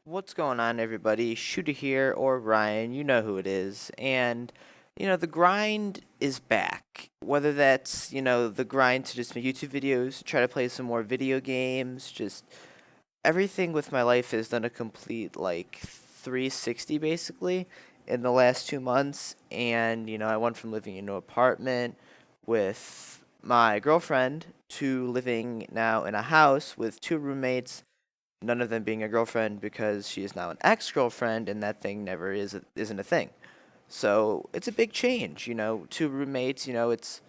What's going on, everybody? Shooter here, or Ryan, you know who it is. And, the grind is back. Whether that's, the grind to just make YouTube videos, try to play some more video games, just everything with my life has done a complete, 360 basically in the last 2 months. And, I went from living in an apartment with my girlfriend to living now in a house with two roommates, none of them being a girlfriend because she is now an ex-girlfriend, and that thing never isn't a thing. So it's a big change, two roommates. It's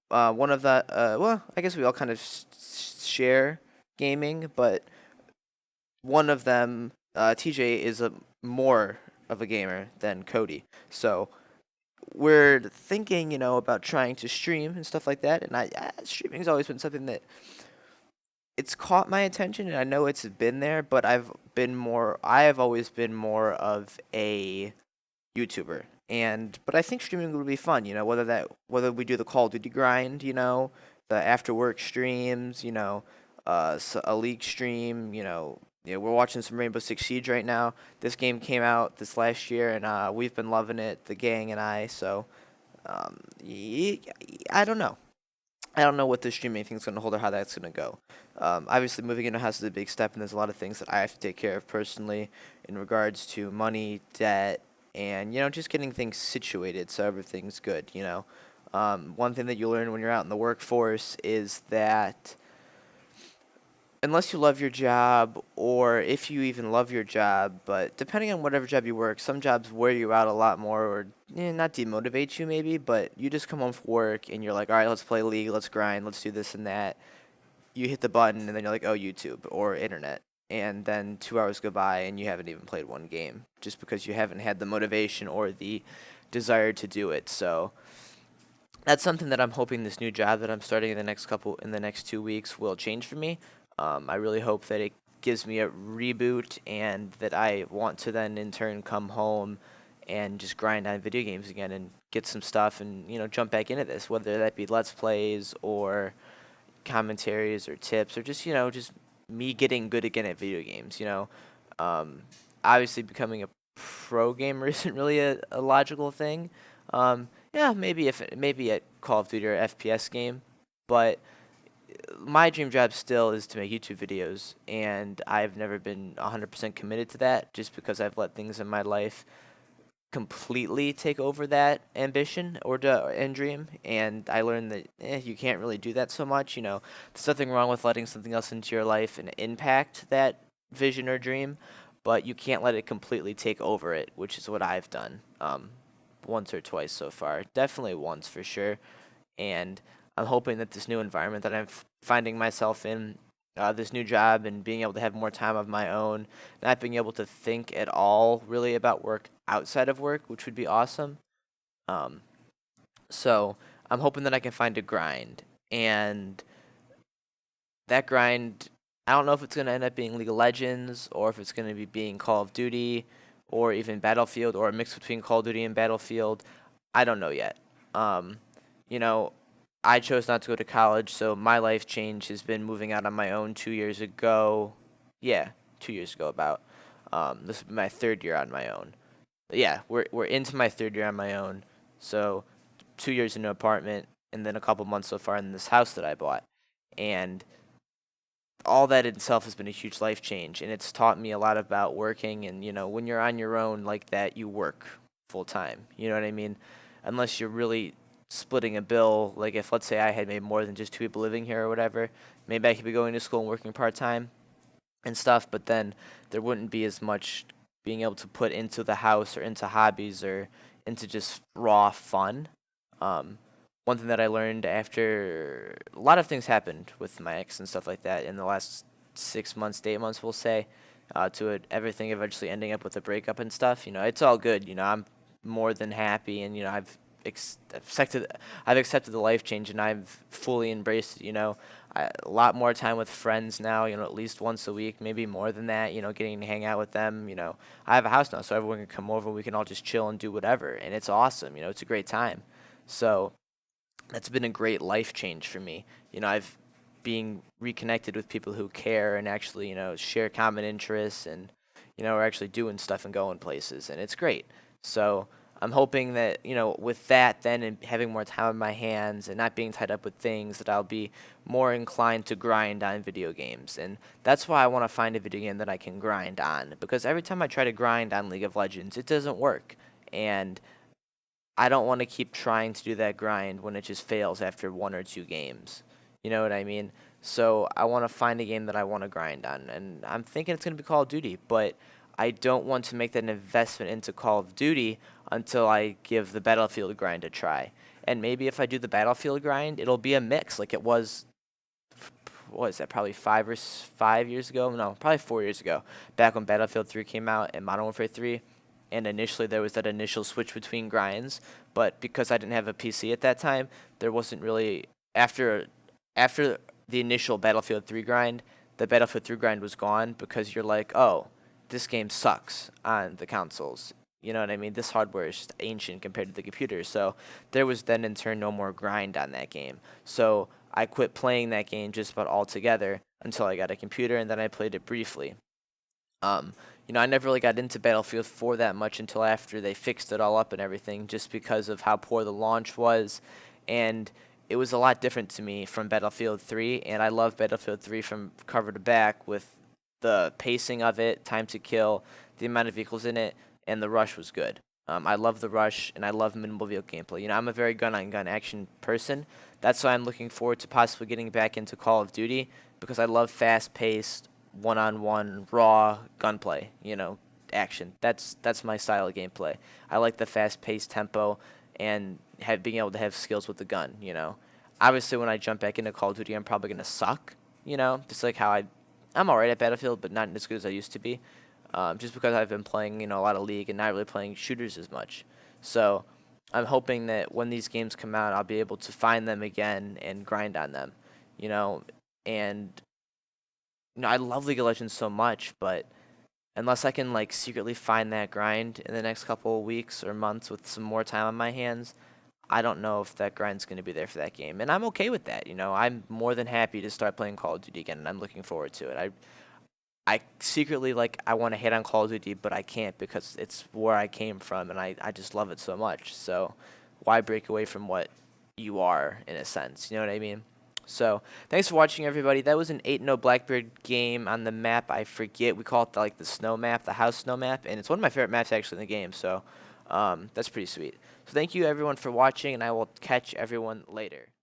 one of the well, I guess we all kind of share gaming, but one of them, TJ, is a more of a gamer than Cody. So we're thinking, about trying to stream and stuff like that. And streaming's always been something that it's caught my attention, and I know it's been there, but I have always been more of a YouTuber. But I think streaming would be fun, whether we do the Call of Duty grind, the after work streams, a league stream, we're watching some Rainbow Six Siege right now. This game came out this last year, and we've been loving it, the gang and I. So, I don't know. I don't know what the streaming thing's going to hold or how that's going to go. Obviously, moving into a house is a big step, and there's a lot of things that I have to take care of personally in regards to money, debt, and just getting things situated so everything's good. One thing that you learn when you're out in the workforce is that unless you love your job, or if you even love your job, but depending on whatever job you work, some jobs wear you out a lot more, or not demotivate you maybe, but you just come home from work and you're like, all right, let's play League, let's grind, let's do this and that. You hit the button and then you're like, oh, YouTube or internet. And then 2 hours go by and you haven't even played one game just because you haven't had the motivation or the desire to do it. So that's something that I'm hoping this new job that I'm starting in the next 2 weeks will change for me. I really hope that it gives me a reboot and that I want to then in turn come home and just grind on video games again and get some stuff and jump back into this, whether that be let's plays or commentaries or tips or just me getting good again at video games. Um, Obviously becoming a pro gamer isn't really a logical thing. Yeah, maybe at Call of Duty or FPS game, but my dream job still is to make YouTube videos, and I've never been 100% committed to that just because I've let things in my life completely take over that ambition and dream. And I learned that you can't really do that so much. There's nothing wrong with letting something else into your life and impact that vision or dream, but you can't let it completely take over it, which is what I've done once or twice so far. Definitely once for sure. And I'm hoping that this new environment that I'm finding myself in, this new job, and being able to have more time of my own, not being able to think at all really about work outside of work, which would be awesome. Um, so I'm hoping that I can find a grind, and that grind, I don't know if it's going to end up being League of Legends or if it's going to be being Call of Duty or even Battlefield or a mix between Call of Duty and Battlefield. I don't know yet. Um, you know, I chose not to go to college, so my life change has been moving out on my own 2 years ago. Yeah, 2 years ago about. This will be my third year on my own. Yeah, we're into my third year on my own. So 2 years in an apartment, and then a couple months so far in this house that I bought, and all that in itself has been a huge life change, and it's taught me a lot about working. And when you're on your own like that, you work full time. You know what I mean? Unless you're really splitting a bill, like if let's say I had made more than just two people living here or whatever, maybe I could be going to school and working part time and stuff, but then there wouldn't be as much being able to put into the house or into hobbies or into just raw fun. Um, One thing that I learned after a lot of things happened with my ex and stuff like that in the last 6 months, to 8 months, we'll say, to everything eventually ending up with a breakup and stuff. It's all good. I'm more than happy, and accepted I've accepted the life change, and I've fully embraced it. A lot more time with friends now. At least once a week, maybe more than that. Getting to hang out with them. I have a house now, so everyone can come over. We can all just chill and do whatever, and it's awesome. It's a great time. So that's been a great life change for me. I've being reconnected with people who care and actually, share common interests and, We're actually doing stuff and going places, and it's great. So I'm hoping that, with that then and having more time on my hands and not being tied up with things, that I'll be more inclined to grind on video games. And that's why I want to find a video game that I can grind on, because every time I try to grind on League of Legends, it doesn't work. And I don't want to keep trying to do that grind when it just fails after 1 or 2 games. You know what I mean? So I want to find a game that I want to grind on, and I'm thinking it's going to be Call of Duty, but I don't want to make that investment into Call of Duty until I give the Battlefield grind a try. And maybe if I do the Battlefield grind, it'll be a mix like it was. What was that? Probably 5 years ago? No, probably 4 years ago. Back when Battlefield 3 came out and Modern Warfare 3, and initially there was that initial switch between grinds, but because I didn't have a PC at that time, there wasn't really after the initial Battlefield 3 grind, the Battlefield 3 grind was gone because you're like, "Oh, this game sucks on the consoles." You know what I mean? This hardware is just ancient compared to the computer. So there was then in turn no more grind on that game. So I quit playing that game just about altogether until I got a computer, and then I played it briefly. Um, I never really got into Battlefield 4 that much until after they fixed it all up and everything, just because of how poor the launch was, and it was a lot different to me from Battlefield 3, and I love Battlefield 3 from cover to back with the pacing of it, time to kill, the amount of vehicles in it, and the rush was good. I love the rush, and I love minimal vehicle gameplay. I'm a very gun-on-gun action person. That's why I'm looking forward to possibly getting back into Call of Duty, because I love fast-paced, one-on-one, raw gunplay, action. That's my style of gameplay. I like the fast-paced tempo and being able to have skills with the gun. Obviously, when I jump back into Call of Duty, I'm probably going to suck, just like how I'm all right at Battlefield, but not as good as I used to be, just because I've been playing, a lot of League and not really playing shooters as much. So I'm hoping that when these games come out, I'll be able to find them again and grind on them, you know, and I love League of Legends so much, but unless I can like secretly find that grind in the next couple of weeks or months with some more time on my hands, I don't know if that grind's going to be there for that game. And I'm okay with that. I'm more than happy to start playing Call of Duty again, and I'm looking forward to it. I secretly like I want to hate on Call of Duty, but I can't because it's where I came from, and I just love it so much. So why break away from what you are in a sense? You know what I mean? So thanks for watching, everybody. That was an 8-0 Blackbeard game on the map. I forget, we call it like the snow map, the house snow map, and it's one of my favorite maps actually in the game. So that's pretty sweet. So thank you everyone for watching, and I will catch everyone later.